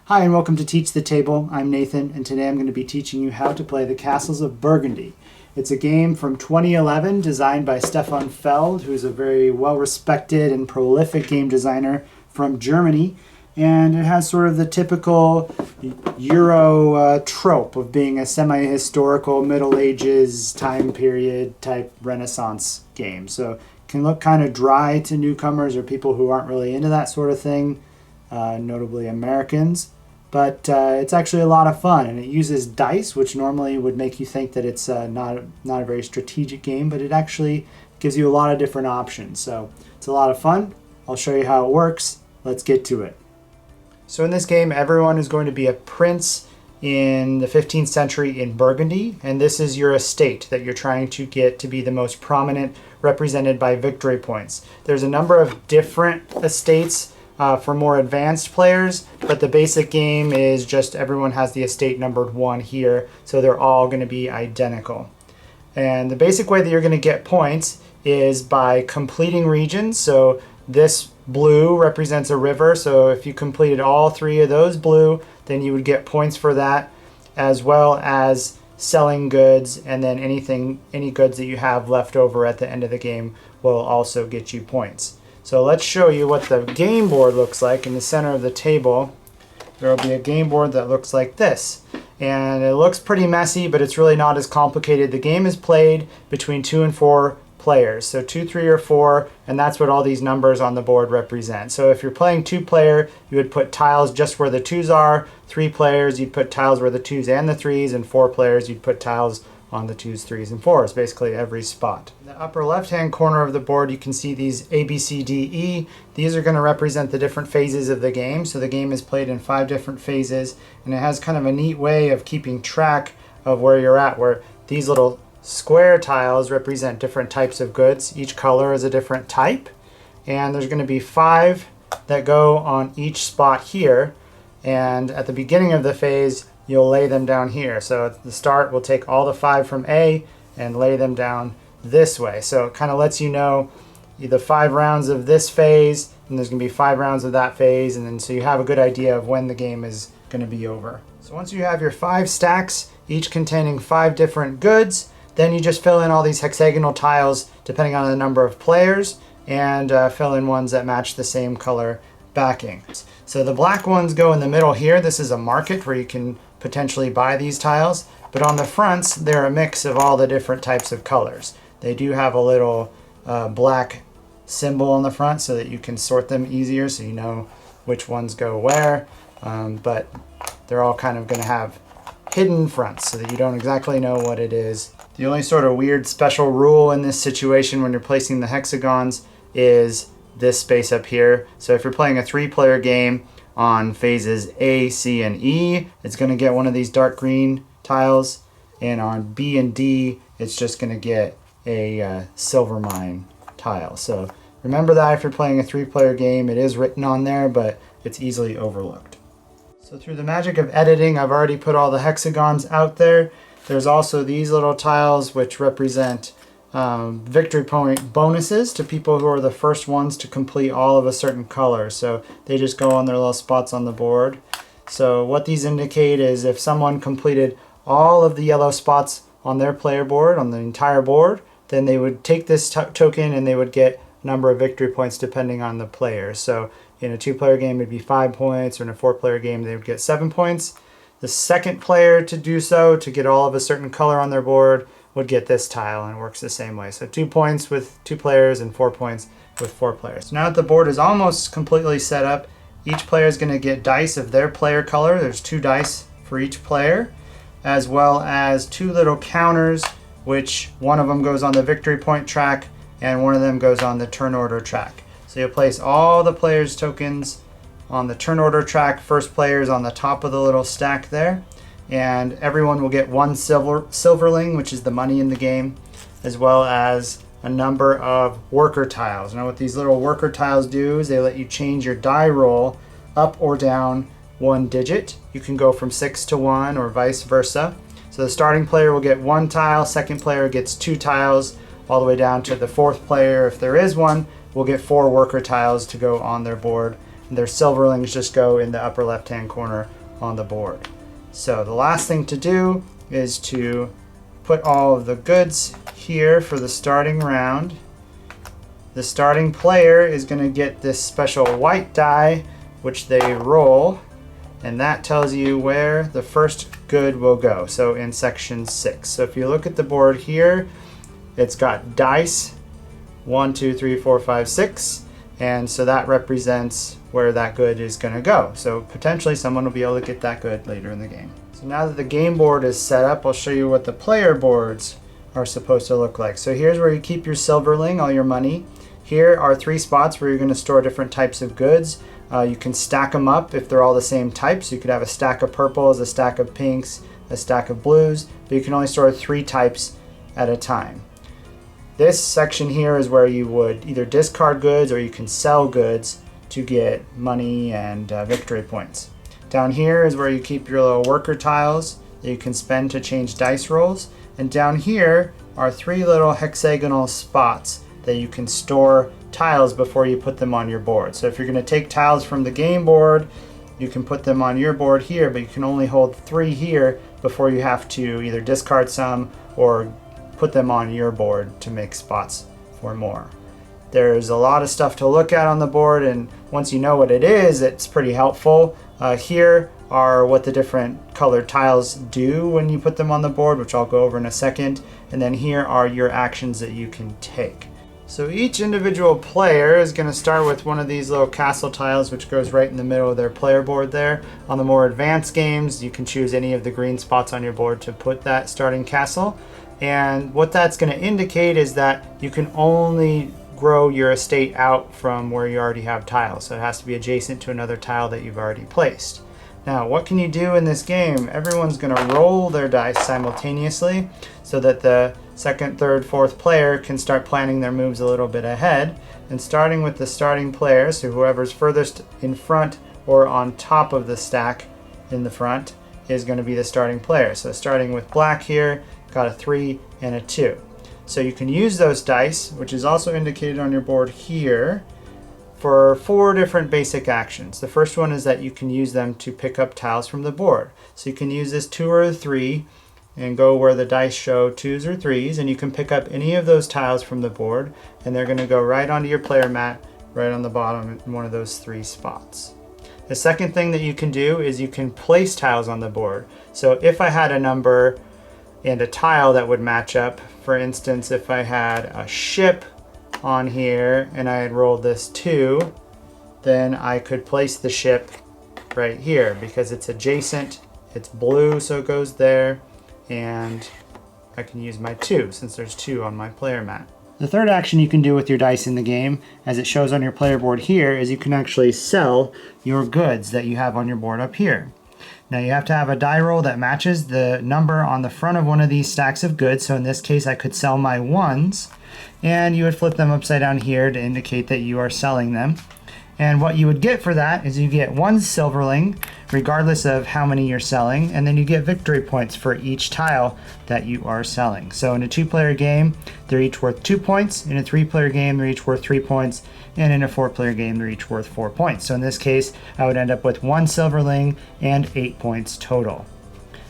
Hi and welcome to Teach the Table. I'm Nathan and today I'm going to be teaching you how to play the Castles of Burgundy. It's a game from 2011 designed by Stefan Feld, who's a very well-respected and prolific game designer from Germany. And it has sort of the typical Euro trope of being a semi-historical Middle Ages time period type Renaissance game. So it can look kind of dry to newcomers or people who aren't really into that sort of thing. Notably Americans, but it's actually a lot of fun, and it uses dice, which normally would make you think that it's not a very strategic game, but it actually gives you a lot of different options. So it's a lot of fun. I'll show you how it works. Let's get to it. So in this game, everyone is going to be a prince in the 15th century in Burgundy, and this is your estate that you're trying to get to be the most prominent, represented by victory points. There's a number of different estates for more advanced players, but the basic game is just everyone has the estate numbered 1 here, so they're all going to be identical. And the basic way that you're going to get points is by completing regions. So this blue represents a river, so if you completed all 3 of those blue, then you would get points for that, as well as selling goods, and then any goods that you have left over at the end of the game will also get you points. So let's show you what the game board looks like. In the center of the table, there will be a game board that looks like this. And it looks pretty messy, but it's really not as complicated. The game is played between 2 and 4 players. So 2, 3, or 4, and that's what all these numbers on the board represent. So if you're playing 2-player, you would put tiles just where the 2s are. 3 players, you'd put tiles where the 2s and the 3s, and 4 players, you'd put tiles on the 2s, 3s, and 4s, basically every spot. In the upper left-hand corner of the board, you can see these A, B, C, D, E. These are going to represent the different phases of the game. So the game is played in 5 different phases, and it has kind of a neat way of keeping track of where you're at, where these little square tiles represent different types of goods. Each color is a different type, and there's going to be 5 that go on each spot here, and at the beginning of the phase, you'll lay them down here. So at the start, we'll take all the 5 from A and lay them down this way. So it kind of lets you know the 5 rounds of this phase, and there's going to be 5 rounds of that phase, and then so you have a good idea of when the game is going to be over. So once you have your 5 stacks, each containing 5 different goods, then you just fill in all these hexagonal tiles depending on the number of players, and fill in ones that match the same color backing. So the black ones go in the middle here. This is a market where you can potentially buy these tiles, but on the fronts they're a mix of all the different types of colors. They do have a little black symbol on the front so that you can sort them easier, so you know which ones go where, but they're all kind of going to have hidden fronts so that you don't exactly know what it is. The only sort of weird special rule in this situation when you're placing the hexagons is this space up here. So if you're playing a 3-player game on phases A, C, and E, it's going to get one of these dark green tiles, and on B and D, it's just going to get a silver mine tile. So remember that if you're playing a 3-player game, it is written on there, but it's easily overlooked. So through the magic of editing, I've already put all the hexagons out there. There's also these little tiles which represent victory point bonuses to people who are the first ones to complete all of a certain color. So they just go on their little spots on the board. So what these indicate is if someone completed all of the yellow spots on their player board, on the entire board, then they would take this token and they would get a number of victory points depending on the player. So in a 2-player game it'd be 5 points, or in a 4-player game they would get 7 points. The second player to do so, to get all of a certain color on their board, would get this tile, and it works the same way. So 2 points with 2 players and 4 points with 4 players. Now that the board is almost completely set up, each player is going to get dice of their player color. There's 2 dice for each player, as well as 2 little counters, which one of them goes on the victory point track and one of them goes on the turn order track. So you'll place all the players' tokens on the turn order track. First player is on the top of the little stack there, and everyone will get 1 silverling, which is the money in the game, as well as a number of worker tiles. Now what these little worker tiles do is they let you change your die roll up or down 1 digit. You can go from 6 to 1 or vice versa. So the starting player will get 1 tile, second player gets 2 tiles, all the way down to the 4th player, if there is one, will get 4 worker tiles to go on their board. Their silverlings just go in the upper left-hand corner on the board. So the last thing to do is to put all of the goods here for the starting round. The starting player is going to get this special white die, which they roll, and that tells you where the first good will go. So in section 6. So if you look at the board here, it's got dice 1, 2, 3, 4, 5, 6, and so that represents where that good is going to go. So potentially someone will be able to get that good later in the game. So now that the game board is set up, I'll show you what the player boards are supposed to look like. So here's where you keep your silverling, all your money. Here are 3 spots where you're going to store different types of goods. You can stack them up if they're all the same types. You could have a stack of purples, a stack of pinks, a stack of blues, but you can only store 3 types at a time. This section here is where you would either discard goods or you can sell goods to get money and victory points. Down here is where you keep your little worker tiles that you can spend to change dice rolls. And down here are 3 little hexagonal spots that you can store tiles before you put them on your board. So if you're going to take tiles from the game board, you can put them on your board here, but you can only hold 3 here before you have to either discard some or put them on your board to make spots for more. There's a lot of stuff to look at on the board, and once you know what it is, it's pretty helpful. Here are what the different colored tiles do when you put them on the board, which I'll go over in a second. And then here are your actions that you can take. So each individual player is going to start with one of these little castle tiles, which goes right in the middle of their player board there. On the more advanced games, you can choose any of the green spots on your board to put that starting castle. And what that's going to indicate is that you can only grow your estate out from where you already have tiles. So it has to be adjacent to another tile that you've already placed. Now, what can you do in this game? Everyone's going to roll their dice simultaneously so that the second, third, fourth player can start planning their moves a little bit ahead. And starting with the starting player, so whoever's furthest in front or on top of the stack in the front is going to be the starting player. So starting with black here, got a 3 and a 2. So you can use those dice, which is also indicated on your board here, for 4 different basic actions. The first one is that you can use them to pick up tiles from the board. So you can use this 2 or a 3 and go where the dice show 2s or 3s, and you can pick up any of those tiles from the board, and they're going to go right onto your player mat, right on the bottom in one of those 3 spots. The second thing that you can do is you can place tiles on the board. So if I had a number and a tile that would match up, for instance, if I had a ship on here and I had rolled this 2, then I could place the ship right here because it's adjacent, it's blue, so it goes there, and I can use my 2 since there's 2 on my player mat. The third action you can do with your dice in the game, as it shows on your player board here, is you can actually sell your goods that you have on your board up here. Now you have to have a die roll that matches the number on the front of one of these stacks of goods. So in this case, I could sell my 1s, and you would flip them upside down here to indicate that you are selling them. And what you would get for that is you get 1 silverling, regardless of how many you're selling, and then you get victory points for each tile that you are selling. So in a 2-player game, they're each worth 2 points. In a 3-player game, they're each worth 3 points. And in a 4-player game, they're each worth 4 points. So in this case, I would end up with 1 silverling and 8 points total.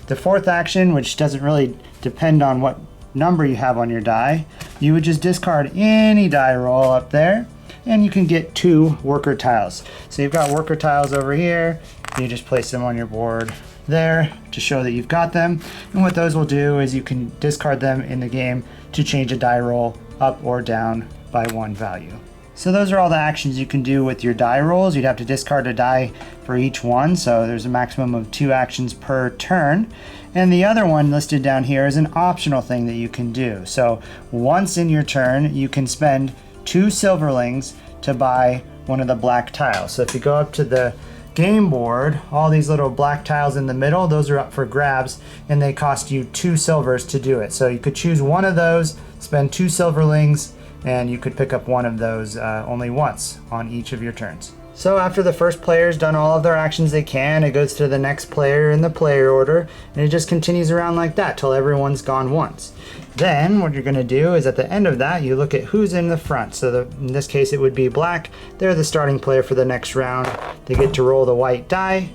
The fourth action, which doesn't really depend on what number you have on your die, you would just discard any die roll up there, and you can get 2 worker tiles. So you've got worker tiles over here, you just place them on your board there to show that you've got them. And what those will do is you can discard them in the game to change a die roll up or down by 1 value. So those are all the actions you can do with your die rolls. You'd have to discard a die for each one, so there's a maximum of 2 actions per turn. And the other one listed down here is an optional thing that you can do. So once in your turn, you can spend 2 silverlings to buy one of the black tiles. So if you go up to the game board, all these little black tiles in the middle, those are up for grabs, and they cost you 2 silvers to do it. So you could choose one of those, spend 2 silverlings, and you could pick up one of those only once on each of your turns. So after the first player's done all of their actions they can, it goes to the next player in the player order, and it just continues around like that till everyone's gone once. Then what you're going to do is at the end of that, you look at who's in the front. So in this case it would be black. They're the starting player for the next round. They get to roll the white die.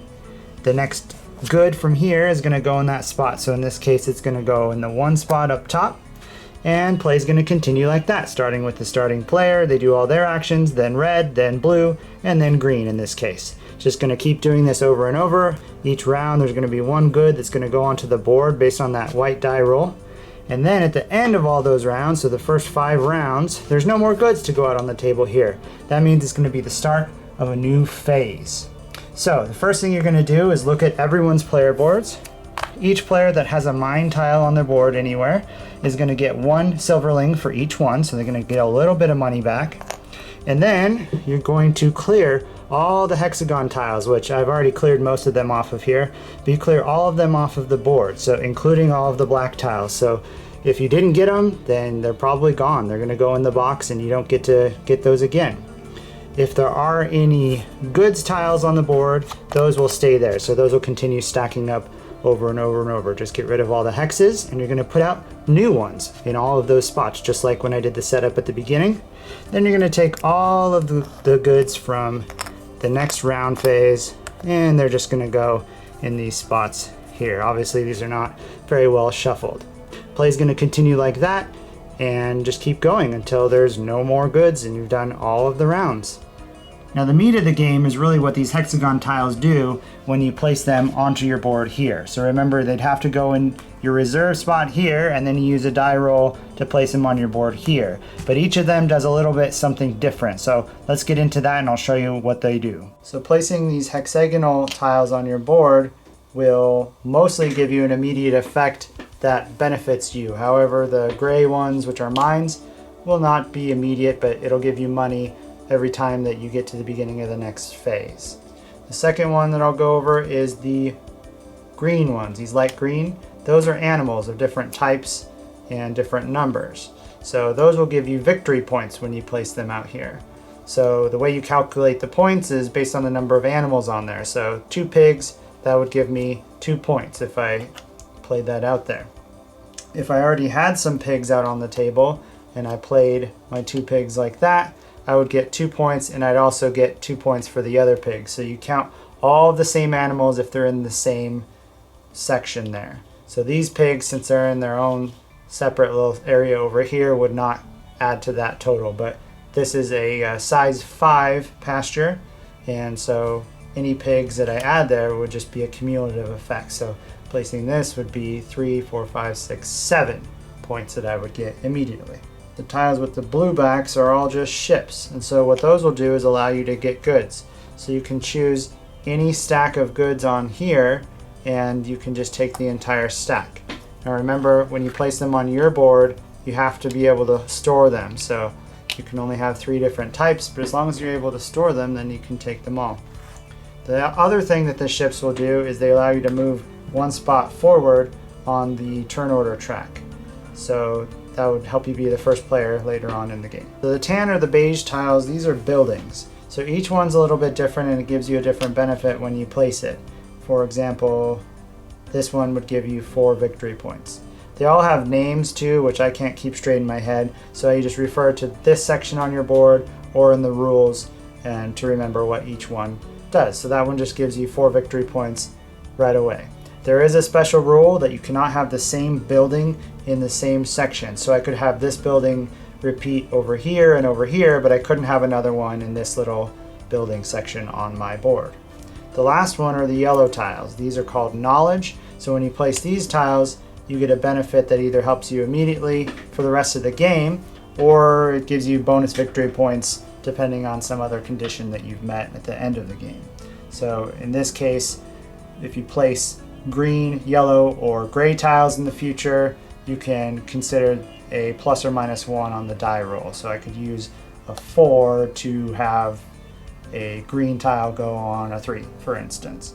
The next good from here is going to go in that spot. So in this case it's going to go in the one spot up top. And play is going to continue like that, starting with the starting player. They do all their actions, then red, then blue, and then green in this case. Just going to keep doing this over and over. Each round there's going to be one good that's going to go onto the board based on that white die roll. And then at the end of all those rounds, so the first 5 rounds, there's no more goods to go out on the table here. That means it's going to be the start of a new phase. So the first thing you're going to do is look at everyone's player boards. Each player that has a mine tile on their board anywhere is going to get 1 silverling for each one, so they're going to get a little bit of money back. And then you're going to clear all the hexagon tiles, which I've already cleared most of them off of here, but you clear all of them off of the board, so including all of the black tiles. So if you didn't get them, then they're probably gone. They're going to go in the box and you don't get to get those again. If there are any goods tiles on the board, those will stay there, so those will continue stacking up over and over and over. Just get rid of all the hexes and you're going to put out new ones in all of those spots, just like when I did the setup at the beginning. Then you're going to take all of the goods from the next round phase and they're just going to go in these spots here. Obviously these are not very well shuffled. Play is going to continue like that and just keep going until there's no more goods and you've done all of the rounds. Now the meat of the game is really what these hexagon tiles do when you place them onto your board here. So remember, they'd have to go in your reserve spot here and then you use a die roll to place them on your board here. But each of them does a little bit something different. So let's get into that and I'll show you what they do. So placing these hexagonal tiles on your board will mostly give you an immediate effect that benefits you. However, the gray ones, which are mines, will not be immediate, but it'll give you money every time that you get to the beginning of the next phase. The second one that I'll go over is the green ones, these light green. Those are animals of different types and different numbers. So those will give you victory points when you place them out here. So the way you calculate the points is based on the number of animals on there. So 2 pigs, that would give me 2 points if I played that out there. If I already had some pigs out on the table and I played my 2 pigs like that, I would get 2 points and I'd also get 2 points for the other pigs. So you count all the same animals if they're in the same section there. So these pigs, since they're in their own separate little area over here, would not add to that total. But this is a size 5 pasture, and so any pigs that I add there would just be a cumulative effect. So placing this would be 3, 4, 5, 6, 7 points that I would get immediately. The tiles with the blue backs are all just ships, and so what those will do is allow you to get goods. So you can choose any stack of goods on here and you can just take the entire stack. Now remember, when you place them on your board, you have to be able to store them. So you can only have 3 different types, but as long as you're able to store them, then you can take them all. The other thing that the ships will do is they allow you to move 1 spot forward on the turn order track. So that would help you be the first player later on in the game. So the tan or the beige tiles, these are buildings. So each one's a little bit different and it gives you a different benefit when you place it. For example, this one would give you 4 victory points. They all have names too, which I can't keep straight in my head. So you just refer to this section on your board or in the rules and to remember what each one does. So that one just gives you 4 victory points right away. There is a special rule that you cannot have the same building in the same section. So I could have this building repeat over here, but I couldn't have another one in this little building section on my board. The last one are the yellow tiles. These are called knowledge. So when you place these tiles, you get a benefit that either helps you immediately for the rest of the game, or it gives you bonus victory points depending on some other condition that you've met at the end of the game. So in this case, if you place green, yellow, or gray tiles in the future, you can consider a plus or minus 1 on the die roll. So I could use a 4 to have a green tile go on a 3, for instance.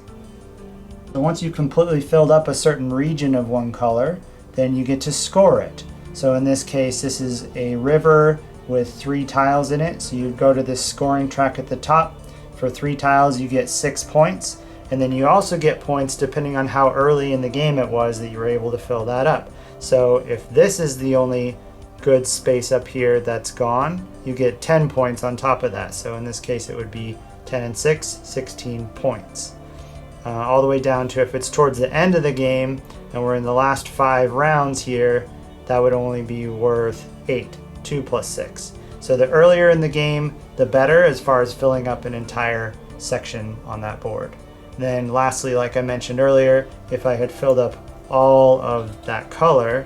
So once you've completely filled up a certain region of one color, then you get to score it. So in this case, this is a river with 3 tiles in it. So you go to this scoring track at the top. For 3 tiles you get 6 points, and then you also get points depending on how early in the game it was that you were able to fill that up. So if this is the only good space up here that's gone, you get 10 points on top of that. So in this case it would be 10 and 6, 16 points. All the way down to if it's towards the end of the game and we're in the last 5 rounds here, that would only be worth 8, 2 plus 6. So the earlier in the game, the better as far as filling up an entire section on that board. Then lastly, like I mentioned earlier, if I had filled up all of that color,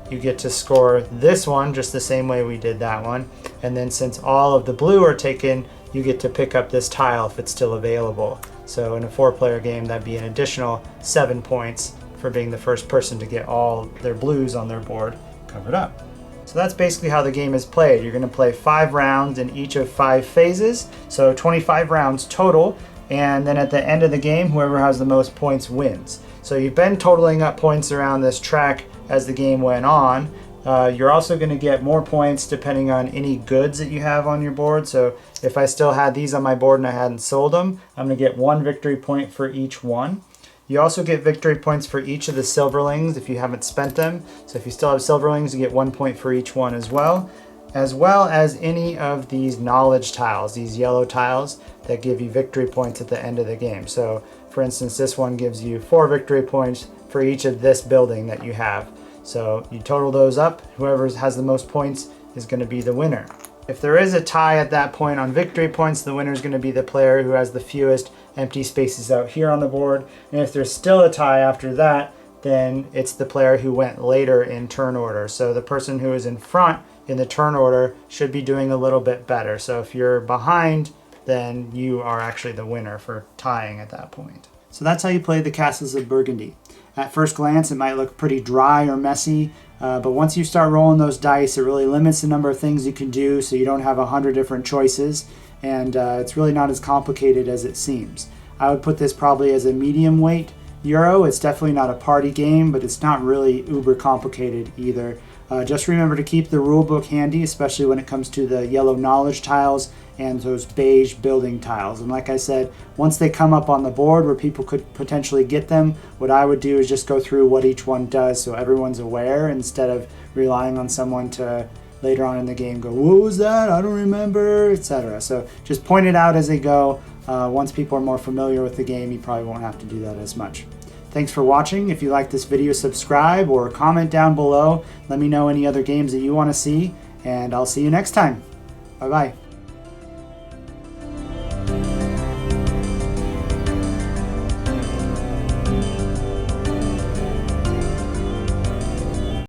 you get to score this one just the same way we did that one. And then since all of the blue are taken, you get to pick up this tile if it's still available. So in a 4-player game, that'd be an additional 7 points for being the first person to get all their blues on their board covered up. So that's basically how the game is played. You're going to play 5 rounds in each of 5 phases, so 25 rounds total, and then at the end of the game, whoever has the most points wins. So you've been totaling up points around this track as the game went on. You're also going to get more points depending on any goods that you have on your board. So if I still had these on my board and I hadn't sold them, I'm going to get 1 victory point for each one. You also get victory points for each of the silverlings if you haven't spent them. So if you still have silverlings, you get 1 point for each one as well as any of these knowledge tiles, these yellow tiles that give you victory points at the end of the game. So for instance, this one gives you 4 victory points for each of this building that you have. So you total those up, whoever has the most points is going to be the winner. If there is a tie at that point on victory points, the winner is going to be the player who has the fewest empty spaces out here on the board. And if there's still a tie after that, then it's the player who went later in turn order. So the person who is in front in the turn order should be doing a little bit better. So if you're behind, then you are actually the winner for tying at that point. So that's how you play the Castles of Burgundy. At first glance, it might look pretty dry or messy, but once you start rolling those dice, it really limits the number of things you can do, so you don't have 100 different choices, and it's really not as complicated as it seems. I would put this probably as a medium weight Euro. It's definitely not a party game, but it's not really uber complicated either. Just remember to keep the rule book handy, especially when it comes to the yellow knowledge tiles and those beige building tiles. And like I said, once they come up on the board where people could potentially get them, what I would do is just go through what each one does so everyone's aware, instead of relying on someone to later on in the game go, what was that? I don't remember, etc. So just point it out as they go. Once people are more familiar with the game, you probably won't have to do that as much. Thanks for watching. If you like this video, subscribe or comment down below. Let me know any other games that you want to see, and I'll see you next time. Bye-bye.